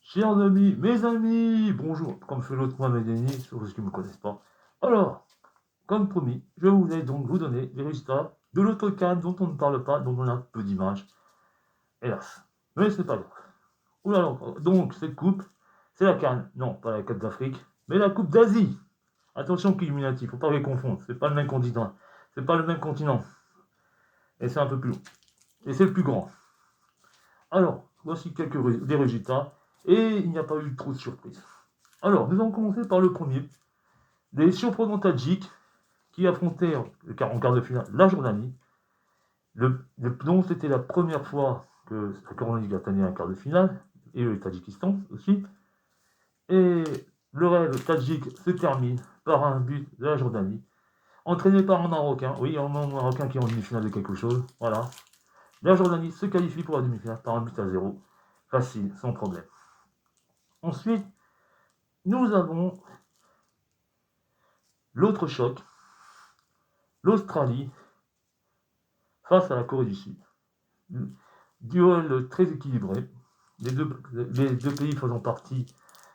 Chers amis, mes amis, bonjour, comme fait l'autre mois Medeni, sur ceux qui ne me connaissent pas. Alors, comme promis, je voulais donc vous donner les résultats de l'autre CAN dont on ne parle pas, dont on a peu d'images, hélas. Mais c'est pas grave. Oula, donc cette coupe, c'est la CAN, non, pas la Coupe d'Afrique, mais la Coupe d'Asie. Attention Illuminati, faut pas les confondre, c'est pas le même continent, c'est pas le même continent, et c'est un peu plus long, et c'est le plus grand. Alors, voici des résultats, et il n'y a pas eu trop de surprises. Alors, nous allons commencer par le premier. Des surprenants Tadjiks qui affrontaient en quart de finale la Jordanie. Donc, c'était la première fois que la Jordanie atteignait un quart de finale, et le Tadjikistan aussi. Et le rêve tadjik se termine par un but de la Jordanie, entraîné par un Marocain. Oui, un Marocain qui est en demi-finale de quelque chose. Voilà. La Jordanie se qualifie pour la demi-finale par un but à 0. Facile, sans problème. Ensuite, nous avons l'autre choc, l'Australie face à la Corée du Sud. Duel très équilibré, les deux pays faisant partie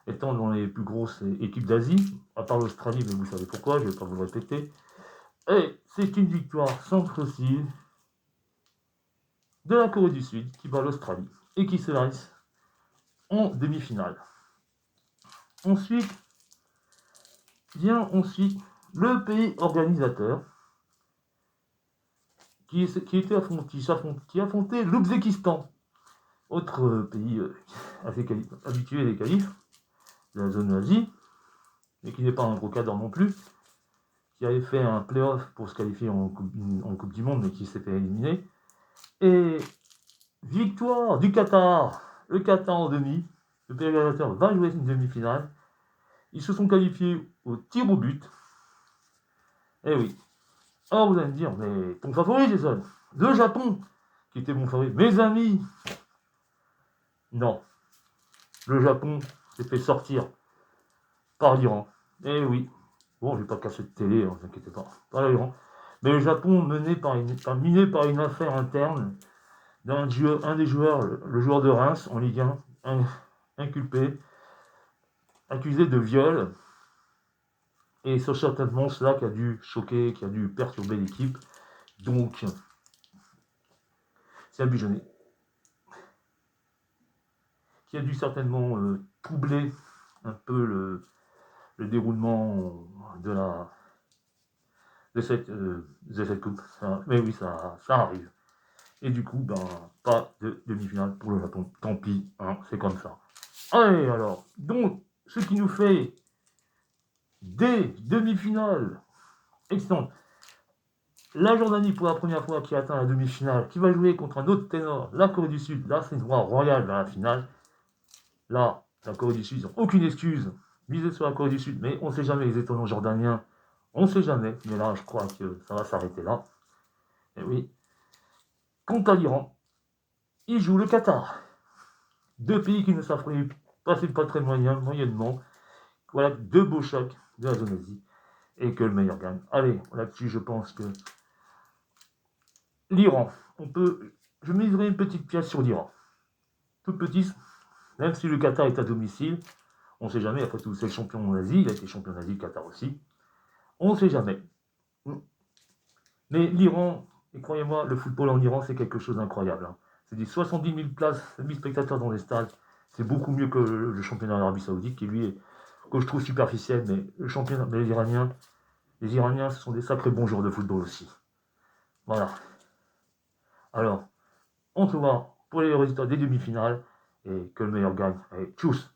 étant dans les plus grosses équipes d'Asie, à part l'Australie, mais vous savez pourquoi, je ne vais pas vous le répéter. Et c'est une victoire sans souci de la Corée du Sud qui bat l'Australie et qui se lance en demi-finale. Ensuite, vient le pays organisateur qui affrontait l'Ouzbékistan, autre pays assez habitué des qualifs de la zone Asie, mais qui n'est pas un gros cadre non plus, qui avait fait un playoff pour se qualifier en coupe du Monde, mais qui s'est fait éliminer. Et victoire du Qatar, le Qatar en demi, le pays organisateur va jouer une demi-finale. Ils se sont qualifiés au tir au but. Eh oui. Alors vous allez me dire, mais ton favori, Jason, le Japon, qui était mon favori, mes amis. Non, le Japon s'est fait sortir par l'Iran. Eh oui. Bon, je vais pas casser de télé, ne vous inquiétez pas. Pas l'Iran. Mais le Japon, miné par une affaire interne un des joueurs, le joueur de Reims en Ligue 1, inculpé, accusé de viol. Et c'est certainement cela qui a dû choquer, qui a dû perturber l'équipe. Donc, c'est abusonné. Qui a dû certainement troubler un peu le déroulement de cette coupe. Mais oui, ça arrive. Et du coup, pas de demi-finale pour le Japon. Tant pis, hein, c'est comme ça. Allez, alors, donc, ce qui nous fait des demi-finales excellentes. La Jordanie, pour la première fois, qui atteint la demi-finale, qui va jouer contre un autre ténor, la Corée du Sud. Là, c'est une voie royale dans la finale. Là, la Corée du Sud, ils n'ont aucune excuse. Miser sur la Corée du Sud, mais on ne sait jamais, les étonnants jordaniens, on ne sait jamais. Mais là, je crois que ça va s'arrêter là. Et oui. Quant à l'Iran, il joue le Qatar. Deux pays qui ne s'affrontent pas très moyennement. Voilà, deux beaux chocs de la zone Asie. Et que le meilleur gagne. Allez, là-dessus, je pense que l'Iran, je miserai une petite pièce sur l'Iran. Toute petite, même si le Qatar est à domicile, on ne sait jamais, après tout, c'est le champion en Asie, il a été champion d'Asie, le Qatar aussi. On ne sait jamais. Mais l'Iran, et croyez-moi, le football en Iran, c'est quelque chose d'incroyable. Hein. C'est des 70 000 places, 1000 spectateurs dans les stades. C'est beaucoup mieux que le championnat d'Arabie Saoudite, qui lui est, que je trouve superficiel, mais le championnat, mais les Iraniens, ce sont des sacrés bons joueurs de football aussi. Voilà. Alors, on se voit pour les résultats des demi-finales, et que le meilleur gagne. Allez, tchuss!